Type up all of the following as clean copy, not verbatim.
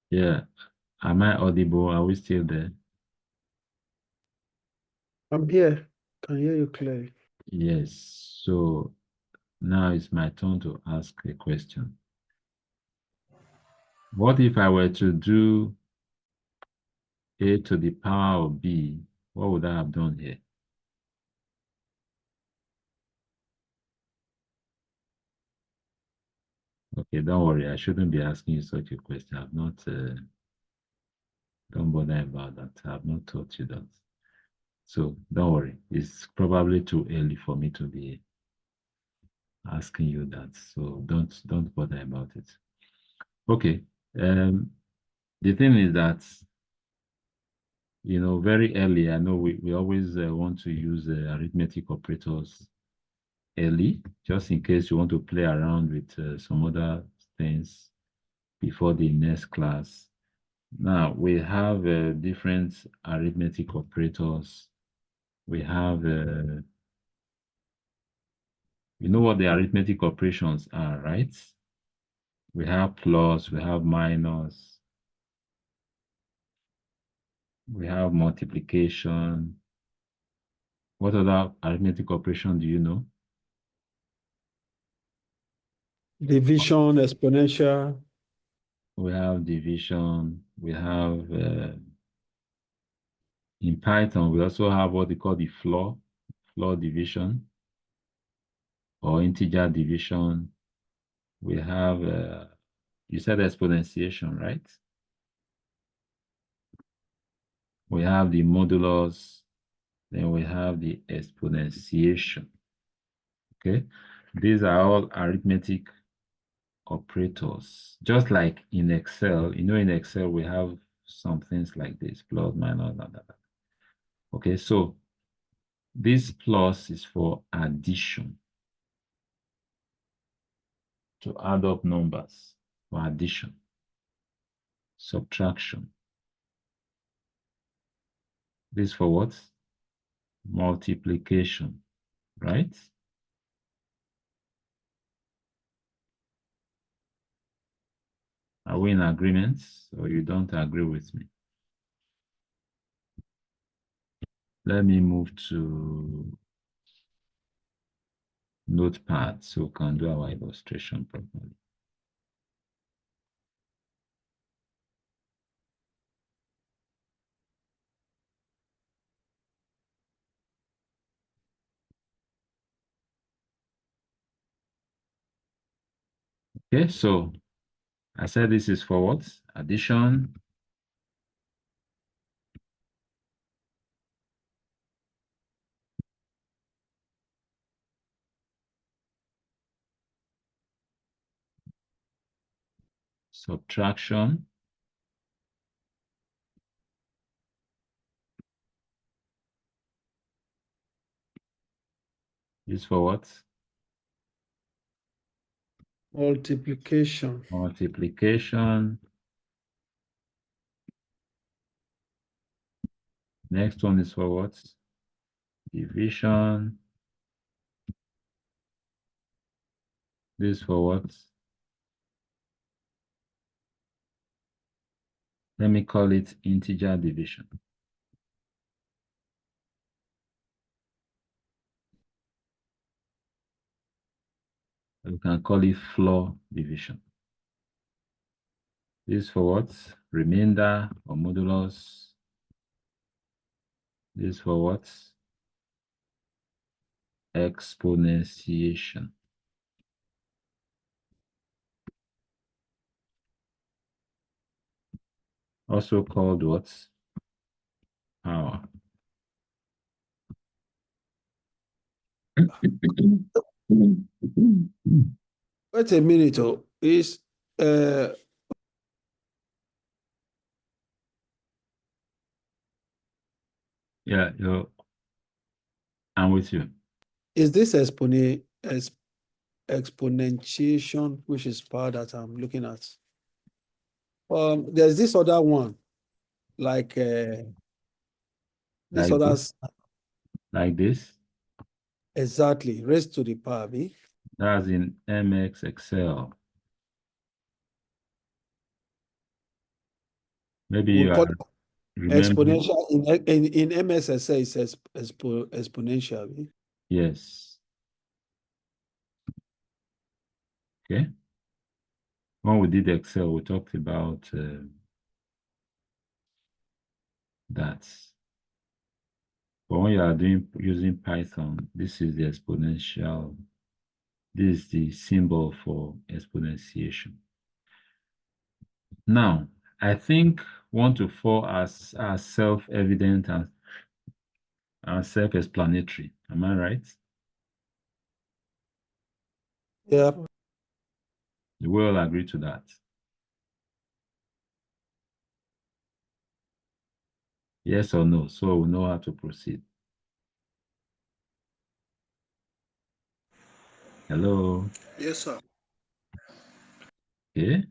Yeah. Am I audible? Are we still there? I'm here. Can hear you clearly. Yes. So now it's my turn to ask a question. What if I were to do A to the power of B? What would I have done here? Okay, don't worry. I shouldn't be asking you such a question. I've not, don't bother about that. I've not taught you that. So don't worry. It's probably too early for me to be asking you that. So don't bother about it. Okay. The thing is that, very early, I know we always want to use arithmetic operators early, just in case you want to play around with some other things before the next class. Now, we have different arithmetic operators. We have, you know what the arithmetic operations are, right? We have plus, we have minus, we have multiplication. What other arithmetic operation do you know? Division, exponential. We have division. We have, in Python, we also have what they call the floor division or integer division. We have, you said exponentiation, right? We have the modulus, then we have the exponentiation. Okay, these are all arithmetic operators. Just like in Excel, in Excel we have some things like this, plus, minus, blah, blah, blah. Okay, so this plus is for addition, to add up numbers, for addition, subtraction. This for what? Multiplication, right? Are we in agreement, or you don't agree with me? Let me move to Notepad so we can do our illustration properly. Okay, so I said this is for what? Addition, subtraction, this for what? Multiplication. Multiplication. Next one is for what? Division. This for what? Let me call it integer division. We can call it floor division. This for what? Remainder or modulus. This for what? Exponentiation. Also called what? Power. Wait a minute. Oh, is Yeah, I'm with you. is this exponentiation, which is part that I'm looking at? There's this other one, like this Like other this. Like this. exactly raised to the power b. That's in MX Excel. Maybe We you call are it remembering. exponential in MSSA. It says exponential. Yes. Okay. When we did Excel, we talked about that. But when you are using Python, this is the exponential. This is the symbol for exponentiation. Now, I think 1 to 4 are self-evident and self-explanatory. Am I right? Yeah. You will agree to that. Yes or no? So we know how to proceed. Hello. Yes, sir. Okay.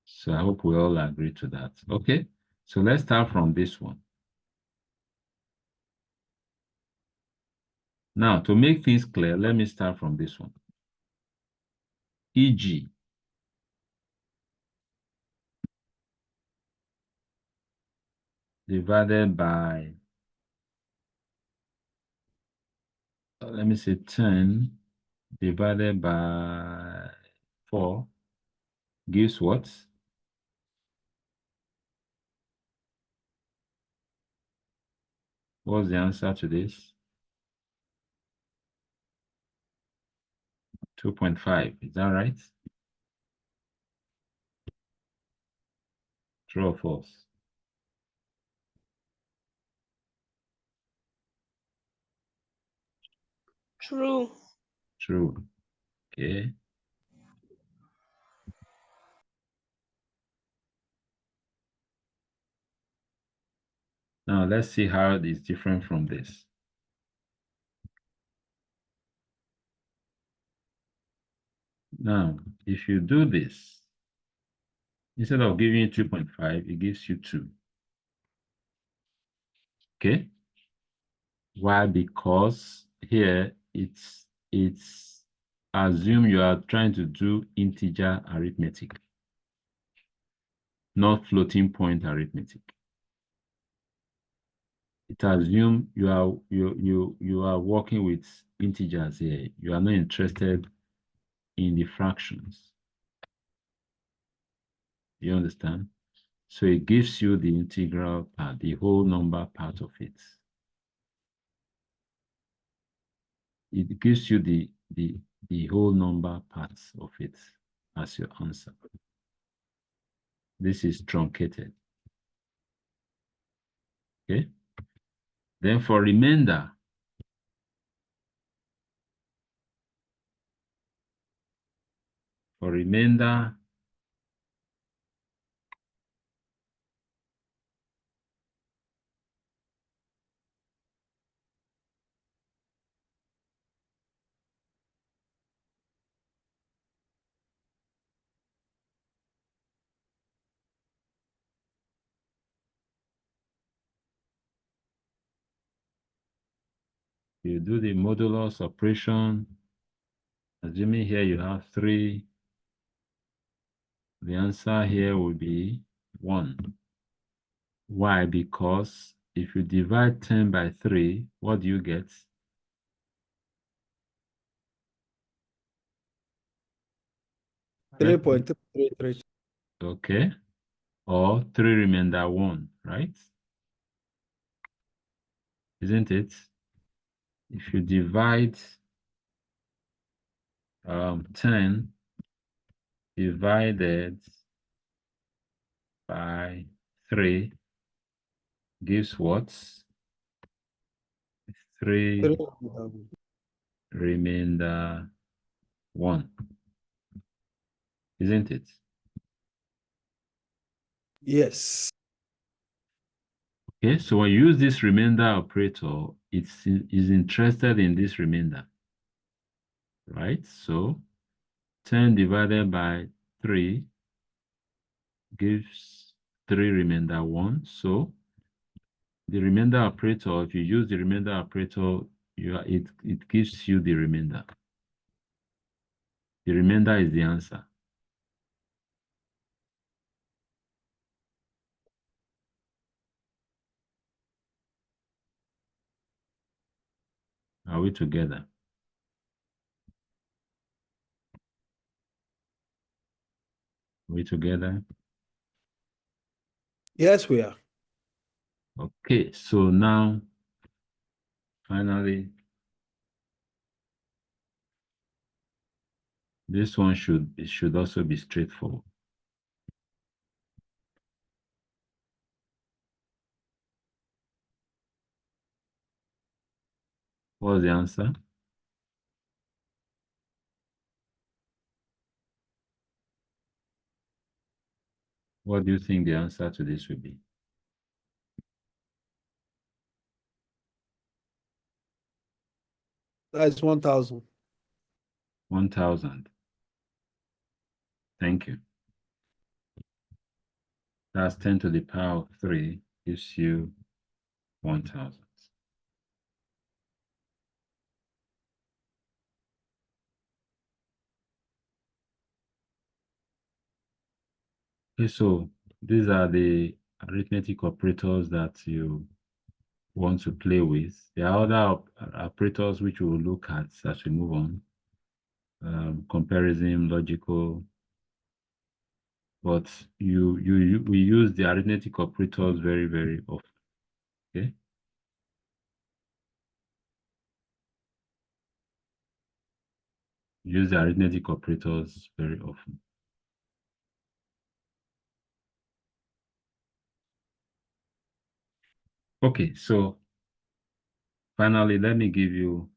So I hope we all agree to that. Okay. So let's start from this one. Now, to make things clear, let me start from this one. E.g., divided by, let me say 10 divided by 4 gives what? What's the answer to this? 2.5. Is that right? True or false? True. True. Okay. Now let's see how it is different from this. Now, if you do this, instead of giving you 2.5, it gives you 2. Okay? Why? Because here it's assume you are trying to do integer arithmetic, not floating point arithmetic. It assume you are working with integers here. You are not interested in the fractions. You understand? So it gives you the integral part, the whole number part of it. It gives you the whole number parts of it as your answer. This is truncated. Okay. Then for remainder, you do the modulus operation. Assuming here you have 3, the answer here will be 1. Why? Because if you divide 10 by 3, what do you get? 3.333. Okay. Or 3 remainder 1, right? Isn't it? If you divide 10 divided by 3 gives what? 3 remainder 1, isn't it? Yes. Okay, so when you use this remainder operator, it is interested in this remainder, right? So 10 divided by 3 gives 3 remainder 1. So the remainder operator, if you use the remainder operator, it gives you the remainder. The remainder is the answer. Are we together? Are we together? Yes, we are. Okay, so now, finally, this one should also be straightforward. What's the answer? What do you think the answer to this would be? That's 1,000. 1,000. Thank you. That's 10 to the power of 3 gives you 1,000. Okay, so these are the arithmetic operators that you want to play with. There are other operators which we will look at as we move on. Comparison, logical, but we use the arithmetic operators very, very often. Okay. Use the arithmetic operators very often. Okay, so finally, let me give you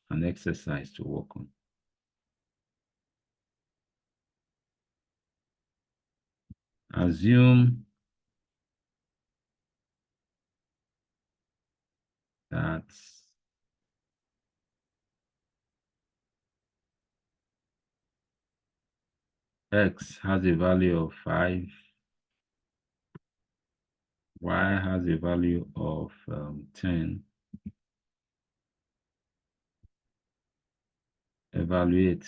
an exercise to work on. Assume that x has a value of 5, y has a value of 10. Evaluate.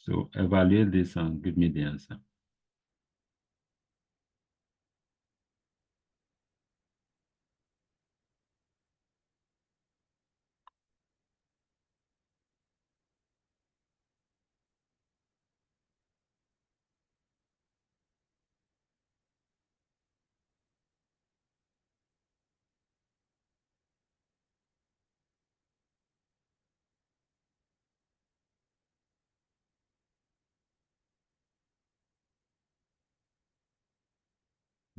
So evaluate this and give me the answer.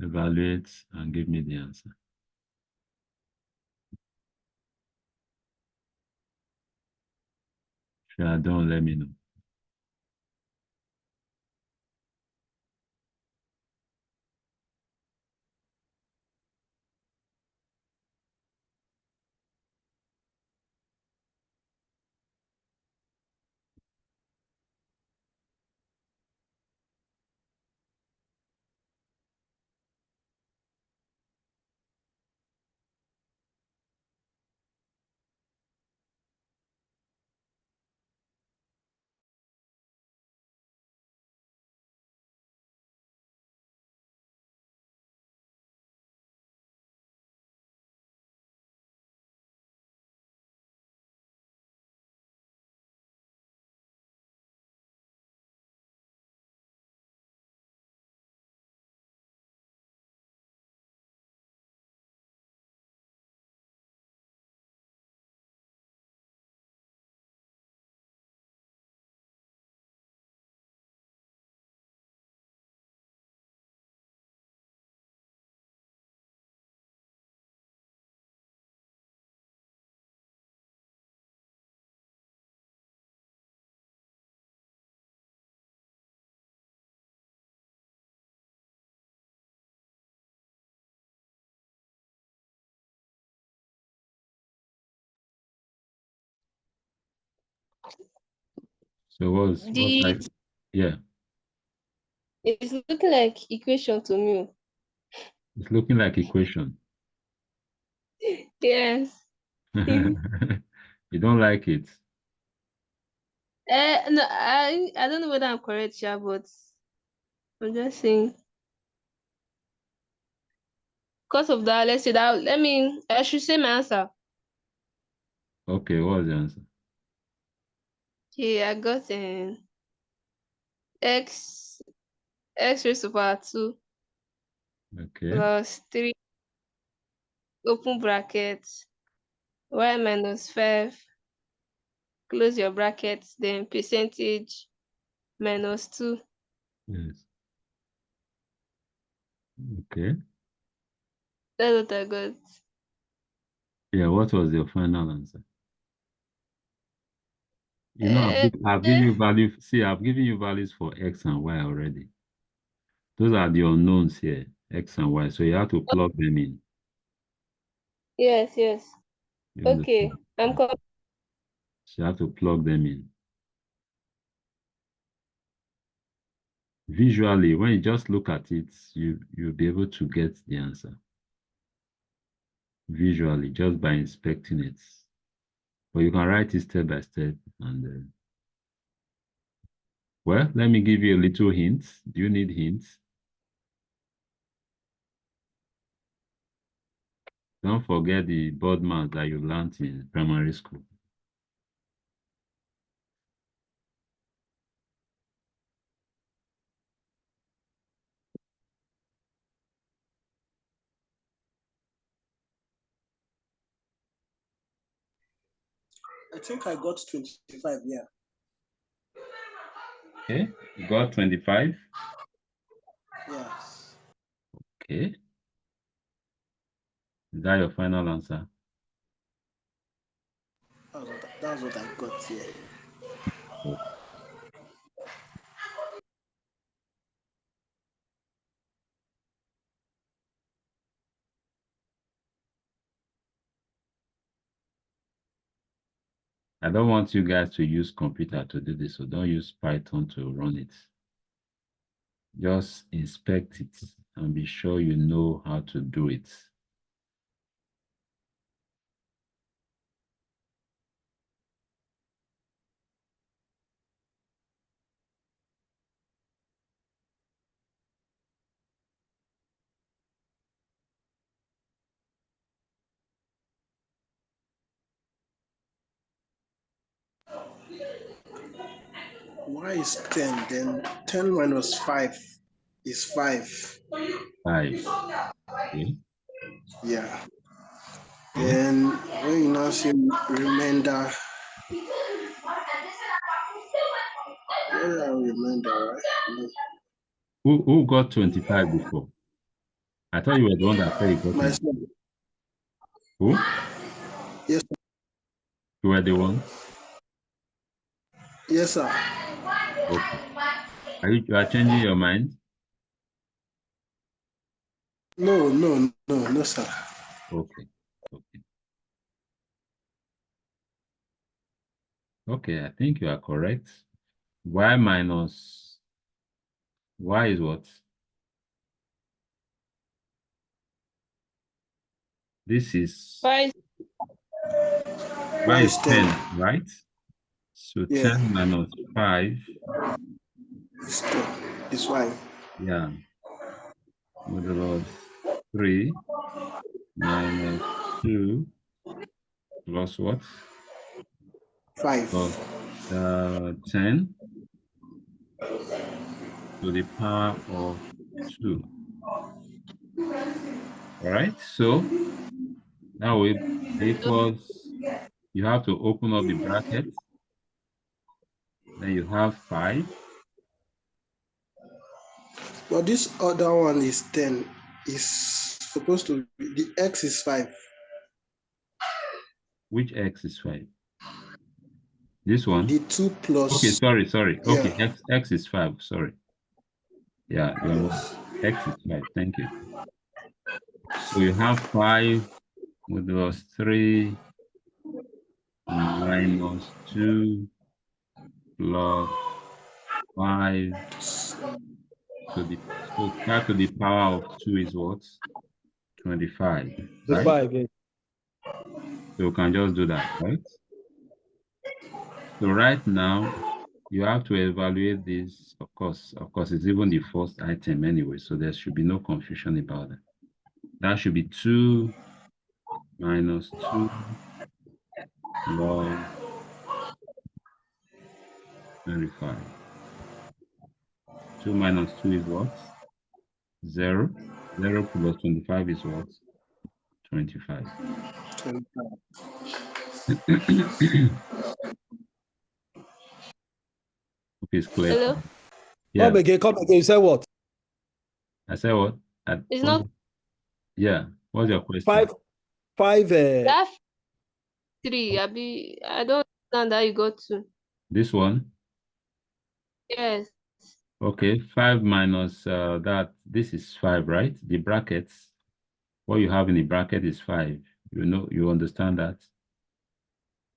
Evaluate and give me the answer. If you don't, let me know. So what's The like, yeah, it's looking like equation to me. it's looking like equation. Yes. You don't like it. No, I don't know whether I'm correct, yeah, but I'm just saying. Because of that, let's say that. I should say my answer. Okay, what's the answer? Okay, I got x x raised to power 2 Okay. plus 3 open bracket y minus 5 close your bracket, then percentage minus 2. Yes. Okay. That's what I got. Yeah, what was your final answer? You know, Eh, I've given you value. See, I've given you values for X and Y already. Those are the unknowns here, X and Y. So you have to plug them in. yes, yes. You Okay, understand? I'm Yeah. com So you have to plug them in. Visually, when you just look at it, you'll be able to get the answer. Visually, just by inspecting it. But you can write it step by step. And well, let me give you a little hint. Do you need hints? Don't forget the board math that you learned in primary school. I think I got 25. Yeah. Okay, you got 25. Yeah. Okay, is that your final answer? That's what I got here. Oh, I don't want you guys to use computer to do this, so don't use Python to run it. Just inspect it and be sure you know how to do it. Y is 10, then 10 minus 5 is 5. 5. Okay. Yeah. Okay. Then when you now see remainder, remainder, right? Who got 25 before? I thought you were the one that said you got My it. son. Who? Yes, You were the one? yes, sir. Okay. You are changing your mind? No, no, no, no, sir. Okay. Okay. Okay, I think you are correct. Y minus Y is what? This is Why? Y Y is is 10. 10, right? So Yeah, 10 minus 5, it's 10. It's Y. yeah, modulus 3 minus 2 plus what? 5. Plus 10 to the power of 2. All right, so now we equals, you have to open up the bracket, then you have 5. But this other one is 10. Is supposed to be, the X is 5. Which x is 5? This one? The 2 Okay, plus, sorry. yeah. Okay, x is 5, sorry. Yeah, you're right. Yes. X is 5, thank you. So you have 5 modulus 3 minus 2 plus 5 to the, so 5 to the power of 2 is what? 25, The right? 5, yeah. So you can just do that, right? So right now, you have to evaluate this. Of course, it's even the first item anyway, so there should be no confusion about it. That should be 2 minus 2 log 25. 2 minus 2 is what? 0. 0 plus 25 is what? 25. 25. Okay, it's clear. Hello? Yeah, Come again. You said what? I said what? It's not Yeah, what's your question? 5, 5, that 3. I don't understand how you got to. This one? Yes. Okay, 5 minus that, this is 5, right? The brackets, what you have in the bracket is 5. You know, you understand that?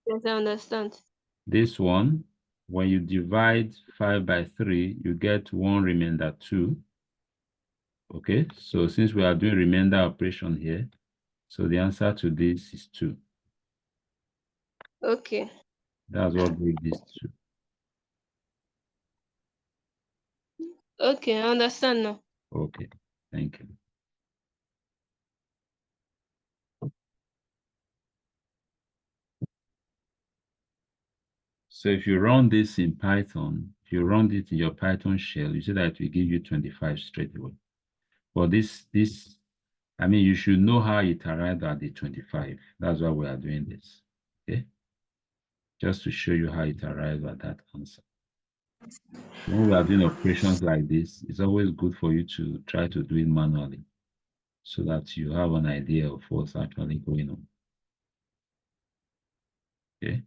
Yes, I understand. This one, when you divide 5 by 3, you get 1 remainder 2. Okay, so since we are doing remainder operation here, so the answer to this is 2. Okay. That's what gave this 2. Okay, I understand now. Okay, thank you. So if you run this in Python, if you run it in your Python shell, you see that it will give you 25 straight away. But I mean, you should know how it arrived at the 25. That's why we are doing this, okay? Just to show you how it arrived at that answer. When we are doing operations like this, it's always good for you to try to do it manually so that you have an idea of what's actually going on, okay?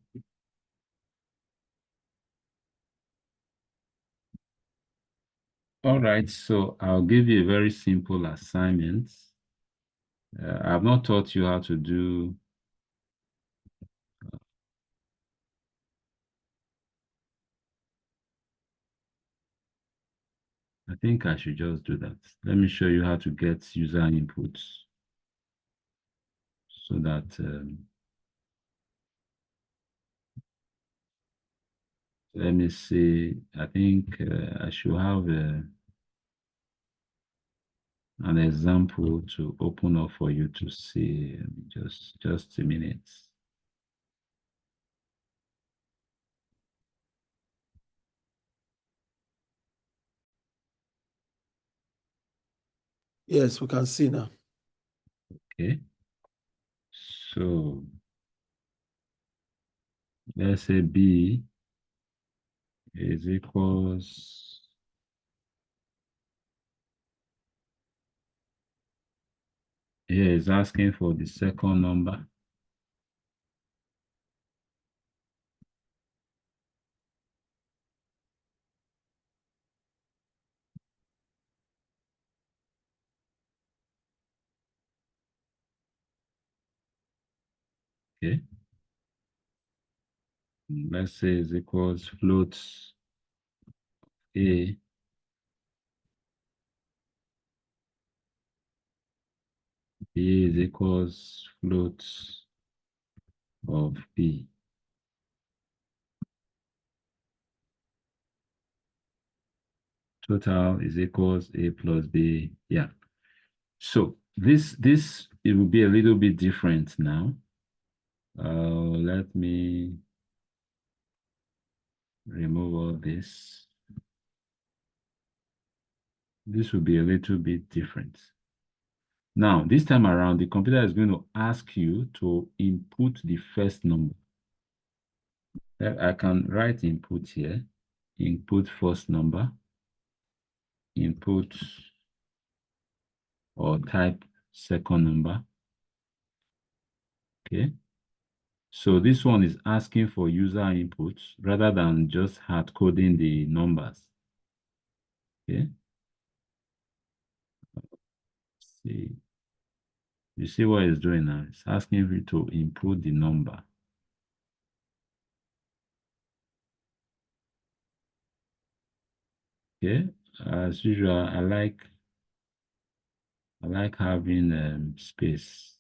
All right, so I'll give you a very simple assignment. I've not taught you how to do I think I should just do that. Let me show you how to get user inputs so that let me see. I think I should have an example to open up for you to see. Just a minute. Yes, we can see now. Okay. So let's say B is equals Here is asking for the second number. Okay. Let's say is equals floats A B is equals floats of B. Total is equals A plus B. Yeah. So this it will be a little bit different now. Let me remove all this. This will be a little bit different. Now, this time around, the computer is going to ask you to input the first number. I can write input here, input first number, input or type second number. Okay. So this one is asking for user input rather than just hard coding the numbers. Okay. See, you see what it's doing now? It's asking you to input the number. Okay. As usual, I like having space.